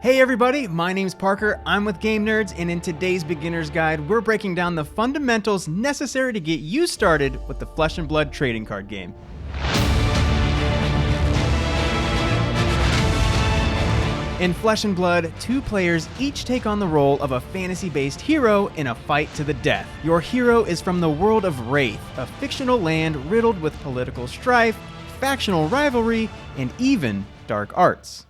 Hey everybody, my name's Parker, I'm with Game Nerdz, and in today's beginner's guide, we're breaking down the fundamentals necessary to get you started with the Flesh and Blood trading card game. In Flesh and Blood, two players each take on the role of a fantasy-based hero in a fight to the death. Your hero is from the world of Wraith, a fictional land riddled with political strife, factional rivalry, and even dark arts.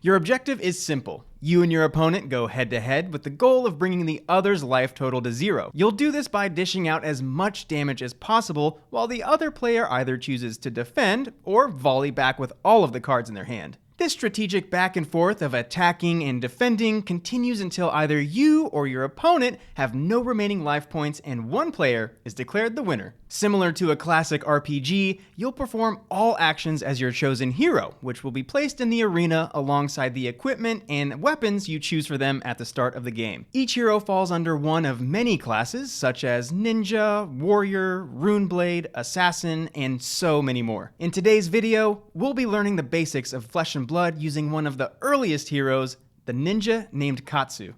Your objective is simple. You and your opponent go head-to-head with the goal of bringing the other's life total to 0. You'll do this by dishing out as much damage as possible, while the other player either chooses to defend or volley back with all of the cards in their hand. This strategic back and forth of attacking and defending continues until either you or your opponent have no remaining life points and one player is declared the winner. Similar to a classic RPG, you'll perform all actions as your chosen hero, which will be placed in the arena alongside the equipment and weapons you choose for them at the start of the game. Each hero falls under one of many classes, such as Ninja, Warrior, Runeblade, Assassin, and so many more. In today's video, we'll be learning the basics of Flesh and Blood using one of the earliest heroes, the ninja named Katsu.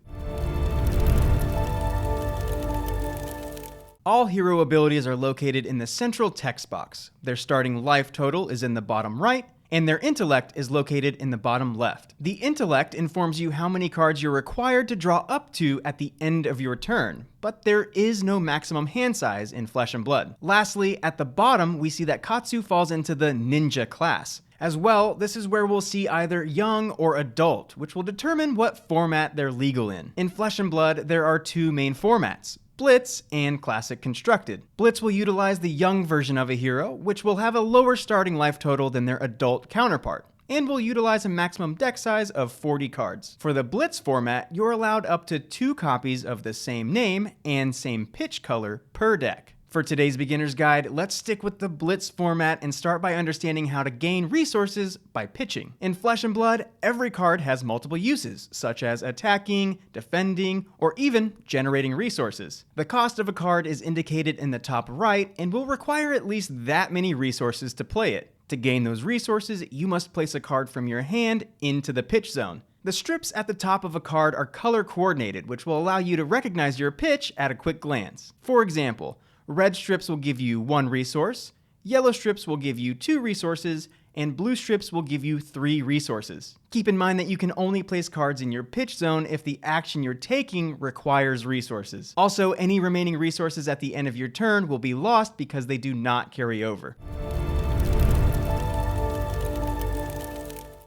All hero abilities are located in the central text box. Their starting life total is in the bottom right, and their intellect is located in the bottom left. The intellect informs you how many cards you're required to draw up to at the end of your turn, but there is no maximum hand size in Flesh and Blood. Lastly, at the bottom, we see that Katsu falls into the ninja class. As well, this is where we'll see either young or adult, which will determine what format they're legal in. In Flesh and Blood, there are two main formats: Blitz and Classic Constructed. Blitz will utilize the young version of a hero, which will have a lower starting life total than their adult counterpart, and will utilize a maximum deck size of 40 cards. For the Blitz format, you're allowed up to 2 copies of the same name and same pitch color per deck. For today's beginner's guide, let's stick with the Blitz format and start by understanding how to gain resources by pitching. In Flesh and Blood, every card has multiple uses, such as attacking, defending, or even generating resources. The cost of a card is indicated in the top right and will require at least that many resources to play it. To gain those resources, you must place a card from your hand into the pitch zone. The strips at the top of a card are color coordinated, which will allow you to recognize your pitch at a quick glance. For example, red strips will give you 1 resource, yellow strips will give you 2 resources, and blue strips will give you 3 resources. Keep in mind that you can only place cards in your pitch zone if the action you're taking requires resources. Also, any remaining resources at the end of your turn will be lost because they do not carry over.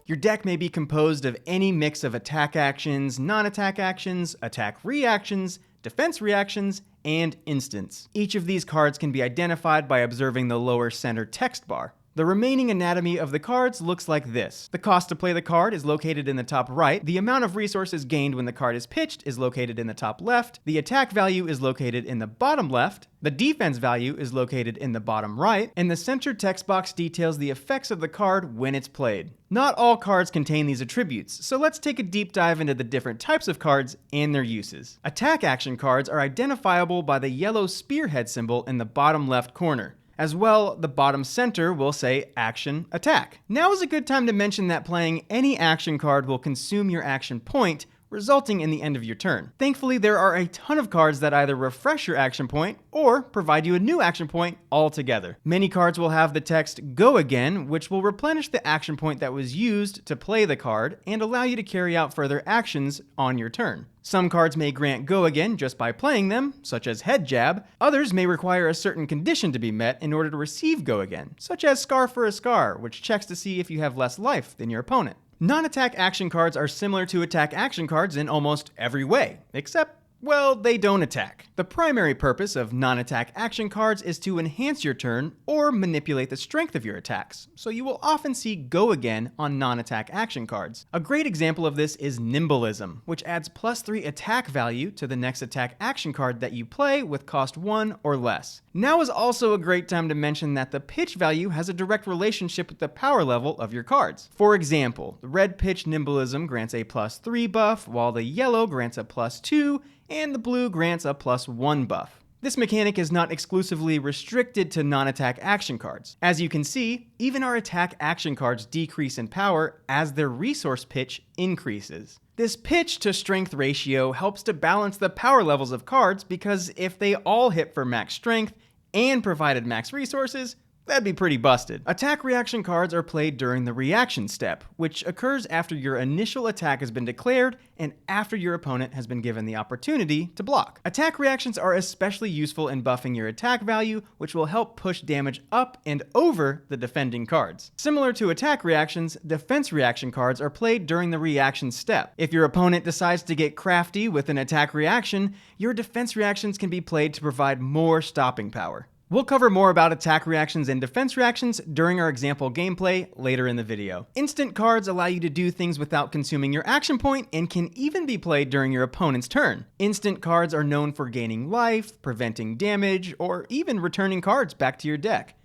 Your deck may be composed of any mix of attack actions, non-attack actions, attack reactions, defense reactions, and instants. Each of these cards can be identified by observing the lower center text bar. The remaining anatomy of the cards looks like this. The cost to play the card is located in the top right. The amount of resources gained when the card is pitched is located in the top left. The attack value is located in the bottom left. The defense value is located in the bottom right. And the center text box details the effects of the card when it's played. Not all cards contain these attributes, so let's take a deep dive into the different types of cards and their uses. Attack action cards are identifiable by the yellow spearhead symbol in the bottom left corner. As well, the bottom center will say Action Attack. Now is a good time to mention that playing any action card will consume your action point, resulting in the end of your turn. Thankfully, there are a ton of cards that either refresh your action point or provide you a new action point altogether. Many cards will have the text Go Again, which will replenish the action point that was used to play the card and allow you to carry out further actions on your turn. Some cards may grant Go Again just by playing them, such as Head Jab. Others may require a certain condition to be met in order to receive Go Again, such as Scar for a Scar, which checks to see if you have less life than your opponent. Non-attack action cards are similar to attack action cards in almost every way, except, well, they don't attack. The primary purpose of non-attack action cards is to enhance your turn or manipulate the strength of your attacks, so you will often see Go Again on non-attack action cards. A great example of this is Nimblism, which adds +3 attack value to the next attack action card that you play with cost 1 or less. Now is also a great time to mention that the pitch value has a direct relationship with the power level of your cards. For example, the red pitch Nimblism grants a +3 buff, while the yellow grants a +2, and the blue grants a +1 buff. This mechanic is not exclusively restricted to non-attack action cards. As you can see, even our attack action cards decrease in power as their resource pitch increases. This pitch to strength ratio helps to balance the power levels of cards because if they all hit for max strength and provided max resources, that'd be pretty busted. Attack reaction cards are played during the reaction step, which occurs after your initial attack has been declared and after your opponent has been given the opportunity to block. Attack reactions are especially useful in buffing your attack value, which will help push damage up and over the defending cards. Similar to attack reactions, defense reaction cards are played during the reaction step. If your opponent decides to get crafty with an attack reaction, your defense reactions can be played to provide more stopping power. We'll cover more about attack reactions and defense reactions during our example gameplay later in the video. Instant cards allow you to do things without consuming your action point and can even be played during your opponent's turn. Instant cards are known for gaining life, preventing damage, or even returning cards back to your deck.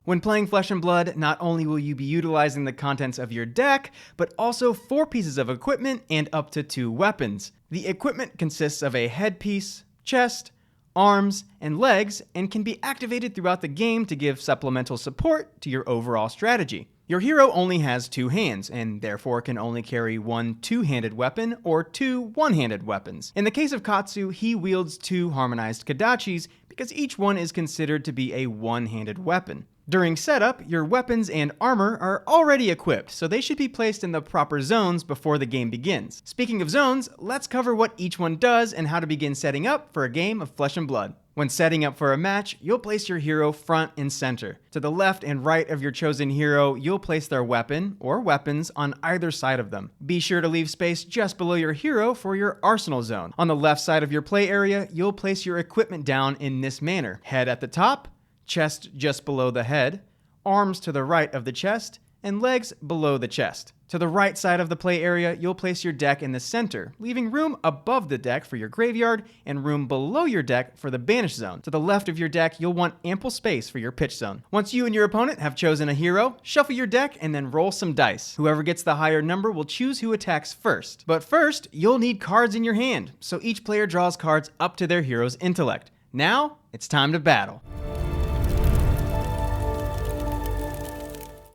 When playing Flesh and Blood, not only will you be utilizing the contents of your deck, but also 4 pieces of equipment and up to 2 weapons. The equipment consists of a headpiece, chest, arms, and legs, and can be activated throughout the game to give supplemental support to your overall strategy. Your hero only has 2 hands, and therefore can only carry 1 2-handed weapon or 2 1-handed weapons. In the case of Katsu, he wields 2 harmonized kadachis because each one is considered to be a 1-handed weapon. During setup, your weapons and armor are already equipped, so they should be placed in the proper zones before the game begins. Speaking of zones, let's cover what each one does and how to begin setting up for a game of Flesh and Blood. When setting up for a match, you'll place your hero front and center. To the left and right of your chosen hero, you'll place their weapon or weapons on either side of them. Be sure to leave space just below your hero for your arsenal zone. On the left side of your play area, you'll place your equipment down in this manner. Head at the top, chest just below the head, arms to the right of the chest, and legs below the chest. To the right side of the play area, you'll place your deck in the center, leaving room above the deck for your graveyard and room below your deck for the banish zone. To the left of your deck, you'll want ample space for your pitch zone. Once you and your opponent have chosen a hero, shuffle your deck and then roll some dice. Whoever gets the higher number will choose who attacks first. But first, you'll need cards in your hand, so each player draws cards up to their hero's intellect. Now, it's time to battle.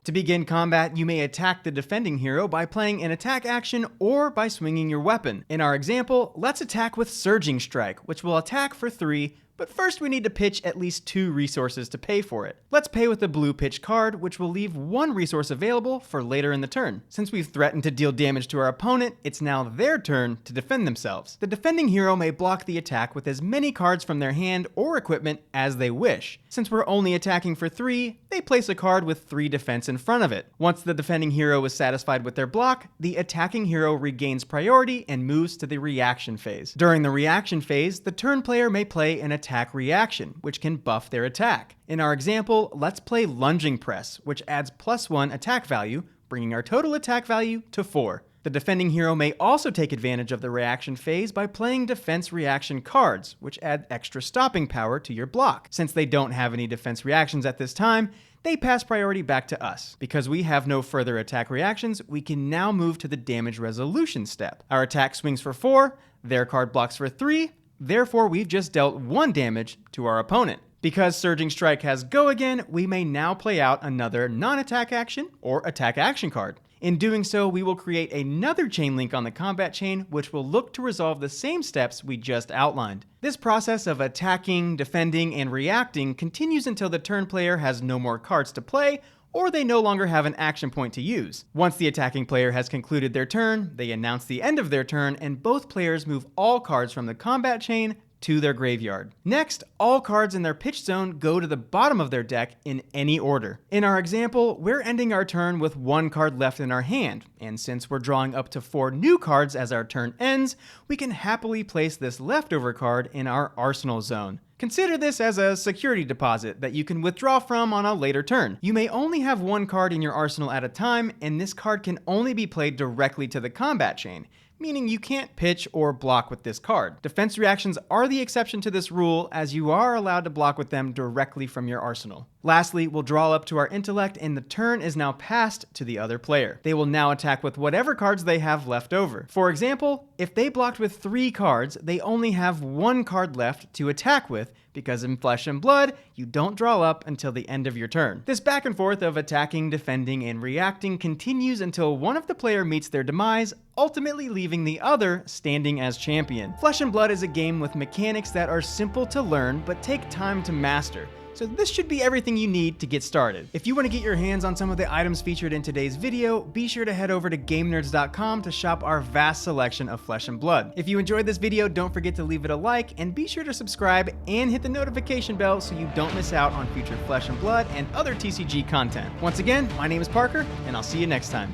To begin combat, you may attack the defending hero by playing an attack action or by swinging your weapon. In our example, let's attack with Surging Strike, which will attack for 3, but first we need to pitch at least 2 resources to pay for it. Let's pay with the blue pitch card, which will leave 1 resource available for later in the turn. Since we've threatened to deal damage to our opponent, it's now their turn to defend themselves. The defending hero may block the attack with as many cards from their hand or equipment as they wish. Since we're only attacking for 3, they place a card with 3 defense in front of it. Once the defending hero is satisfied with their block, the attacking hero regains priority and moves to the reaction phase. During the reaction phase, the turn player may play an attack reaction, which can buff their attack. In our example, let's play Lunging Press, which adds +1 attack value, bringing our total attack value to 4. The defending hero may also take advantage of the reaction phase by playing defense reaction cards, which add extra stopping power to your block. Since they don't have any defense reactions at this time, they pass priority back to us. Because we have no further attack reactions, we can now move to the damage resolution step. Our attack swings for 4, their card blocks for 3, therefore we've just dealt 1 damage to our opponent. Because Surging Strike has Go Again, we may now play out another non-attack action or attack action card. In doing so, we will create another chain link on the combat chain, which will look to resolve the same steps we just outlined. This process of attacking, defending, and reacting continues until the turn player has no more cards to play, or they no longer have an action point to use. Once the attacking player has concluded their turn, they announce the end of their turn, and both players move all cards from the combat chain to their graveyard. Next, all cards in their pitch zone go to the bottom of their deck in any order. In our example, we're ending our turn with 1 card left in our hand, and since we're drawing up to 4 new cards as our turn ends, we can happily place this leftover card in our arsenal zone. Consider this as a security deposit that you can withdraw from on a later turn. You may only have 1 card in your arsenal at a time, and this card can only be played directly to the combat chain, meaning you can't pitch or block with this card. Defense reactions are the exception to this rule, as you are allowed to block with them directly from your arsenal. Lastly, we'll draw up to our intellect and the turn is now passed to the other player. They will now attack with whatever cards they have left over. For example, if they blocked with 3 cards, they only have 1 card left to attack with, because in Flesh and Blood, you don't draw up until the end of your turn. This back and forth of attacking, defending, and reacting continues until one of the player meets their demise, ultimately leaving the other standing as champion. Flesh and Blood is a game with mechanics that are simple to learn but take time to master. So this should be everything you need to get started. If you want to get your hands on some of the items featured in today's video, be sure to head over to GameNerds.com to shop our vast selection of Flesh and Blood. If you enjoyed this video, don't forget to leave it a like, and be sure to subscribe and hit the notification bell so you don't miss out on future Flesh and Blood and other TCG content. Once again, my name is Parker, and I'll see you next time.